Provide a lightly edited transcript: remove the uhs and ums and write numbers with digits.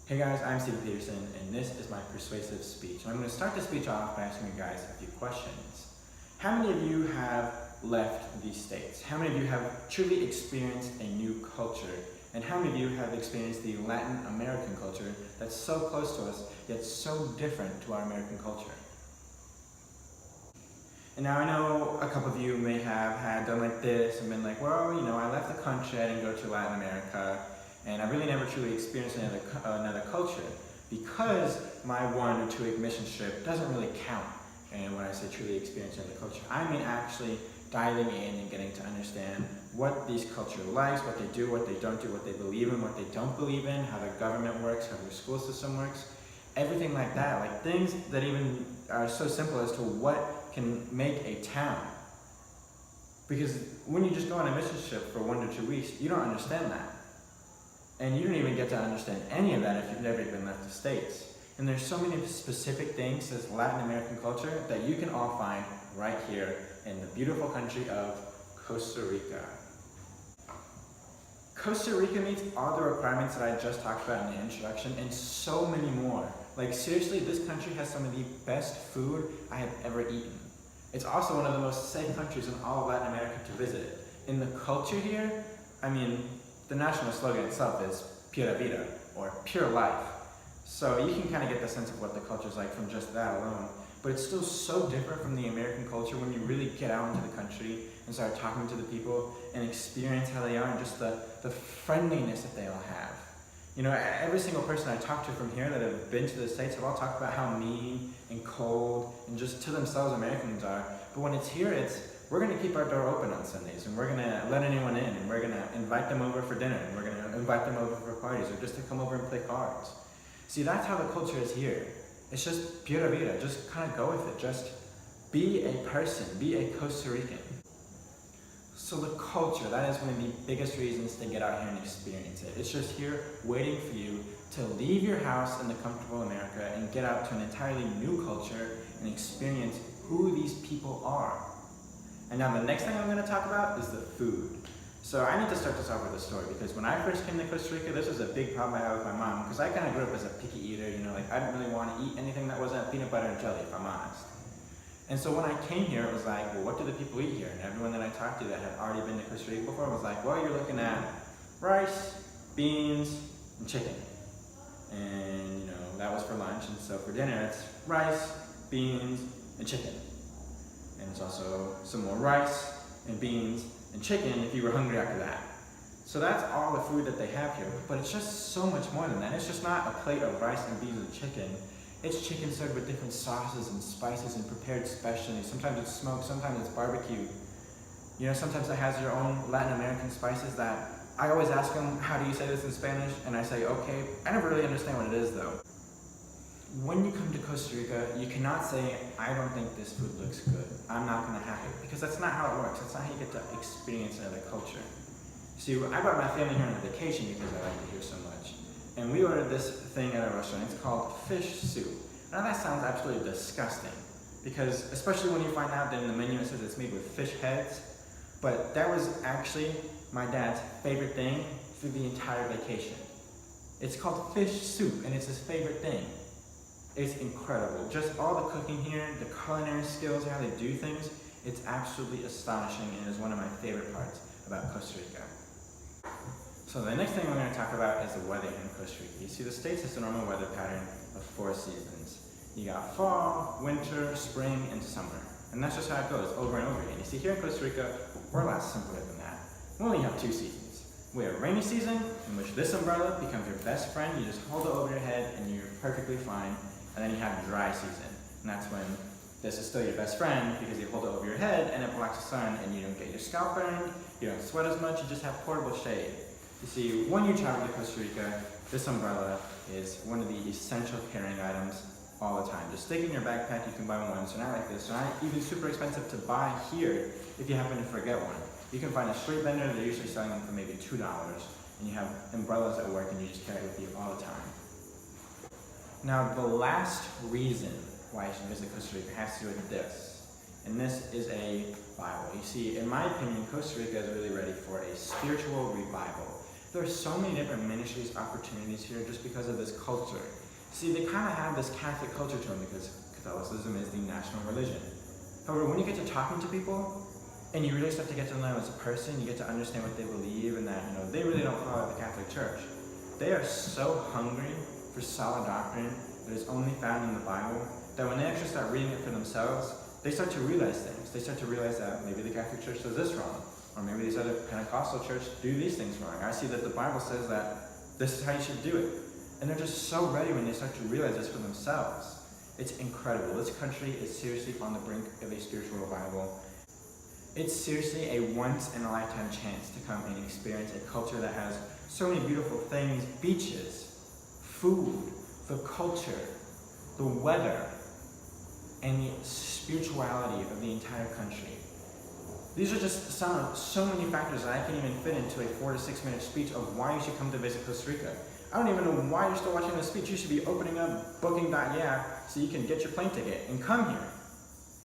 Hey guys, I'm Stephen Peterson, and this is my persuasive speech. I'm going to start the speech off by asking you guys a few questions. How many of you have left these states? How many of you have truly experienced a new culture? And how many of you have experienced the Latin American culture that's so close to us, yet so different to our American culture? And now I know a couple of you may have done like this and been like, well, I left the country, I didn't go to Latin America, and I really never truly experienced another culture because my 1 or 2 week mission trip doesn't really count. And when I say truly experience another culture, I mean actually diving in and getting to understand what these cultures likes, what they do, what they don't do, what they believe in, what they don't believe in, how their government works, how their school system works, everything like that. Like things that even are so simple as to what can make a town. Because when you just go on a mission trip for 1 to 2 weeks, you don't understand that. And you don't even get to understand any of that if you've never even left the States. And there's so many specific things as Latin American culture that you can all find right here in the beautiful country of Costa Rica. Costa Rica meets all the requirements that I just talked about in the introduction and so many more. Like seriously, this country has some of the best food I have ever eaten. It's also one of the most safe countries in all of Latin America to visit. In the culture here, the national slogan itself is Pura Vida, or pure life. So you can kind of get the sense of what the culture is like from just that alone. But it's still so different from the American culture when you really get out into the country and start talking to the people and experience how they are and just the friendliness that they all have. Every single person I talk to from here that have been to the States have all talked about how mean and cold and just to themselves Americans are. But when it's here, we're going to keep our door open on Sundays, and we're going to let anyone in, and we're going to invite them over for dinner, and we're going to invite them over for parties, or just to come over and play cards. See, that's how the culture is here. It's just pura vida, just kind of go with it. Just be a person, be a Costa Rican. So the culture, that is one of the biggest reasons to get out here and experience it. It's just here waiting for you to leave your house in the comfortable America and get out to an entirely new culture and experience who these people are. And now the next thing I'm going to talk about is the food. So I need to start this off with a story because when I first came to Costa Rica, this was a big problem I had with my mom because I kind of grew up as a picky eater, I didn't really want to eat anything that wasn't peanut butter and jelly, if I'm honest. And so when I came here, it was like, well, what do the people eat here? And everyone that I talked to that had already been to Costa Rica before was like, well, you're looking at rice, beans, and chicken. And that was for lunch. And so for dinner, it's rice, beans, and chicken. And it's also some more rice and beans and chicken if you were hungry after that. So that's all the food that they have here, but it's just so much more than that. It's just not a plate of rice and beans and chicken. It's chicken served with different sauces and spices and prepared specially. Sometimes it's smoked, sometimes it's barbecued. Sometimes it has your own Latin American spices that I always ask them, how do you say this in Spanish? And I say, okay. I never really understand what it is though. When you come to Costa Rica, you cannot say, I don't think this food looks good. I'm not going to have it. Because that's not how it works. That's not how you get to experience another culture. See, I brought my family here on a vacation because I like it here so much. And we ordered this thing at a restaurant. It's called fish soup. Now that sounds absolutely disgusting. Because especially when you find out that in the menu it says it's made with fish heads. But that was actually my dad's favorite thing through the entire vacation. It's called fish soup and it's his favorite thing. It's incredible. Just all the cooking here, the culinary skills, how they do things, it's absolutely astonishing and is one of my favorite parts about Costa Rica. So the next thing we're going to talk about is the weather here in Costa Rica. You see, the States has a normal weather pattern of 4 seasons. You got fall, winter, spring, and summer. And that's just how it goes over and over again. You see, here in Costa Rica, we're a lot simpler than that. We only have 2 seasons. We have rainy season, in which this umbrella becomes your best friend. You just hold it over your head and you're perfectly fine. And then you have dry season, and that's when this is still your best friend because you hold it over your head and it blocks the sun and you don't get your scalp burned, you don't sweat as much, you just have portable shade. You see, when you travel to Costa Rica, this umbrella is one of the essential carrying items all the time. Just stick it in your backpack, you can buy one, so not like this, so not even super expensive to buy here if you happen to forget one. You can find a street vendor, they're usually selling them for maybe $2, and you have umbrellas at work and you just carry it with you all the time. Now, the last reason why you should visit Costa Rica has to do with this, and this is a Bible. You see, in my opinion, Costa Rica is really ready for a spiritual revival. There are so many different ministries, opportunities here just because of this culture. See, they kind of have this Catholic culture to them because Catholicism is the national religion. However, when you get to talking to people, and you really start to get to know them as a person, you get to understand what they believe and that, they really don't follow the Catholic Church. They are so hungry for solid doctrine that is only found in the Bible that when they actually start reading it for themselves, they start to realize things. They start to realize that maybe the Catholic Church does this wrong, or maybe these other Pentecostal churches do these things wrong. I see that the Bible says that this is how you should do it. And they're just so ready when they start to realize this for themselves. It's incredible. This country is seriously on the brink of a spiritual revival. It's seriously a once-in-a-lifetime chance to come and experience a culture that has so many beautiful things: beaches, food, the culture, the weather, and the spirituality of the entire country. These are just some of so many factors that I can't even fit into a 4 to 6 minute speech of why you should come to visit Costa Rica. I don't even know why you're still watching this speech. You should be opening up booking.yeah so you can get your plane ticket and come here.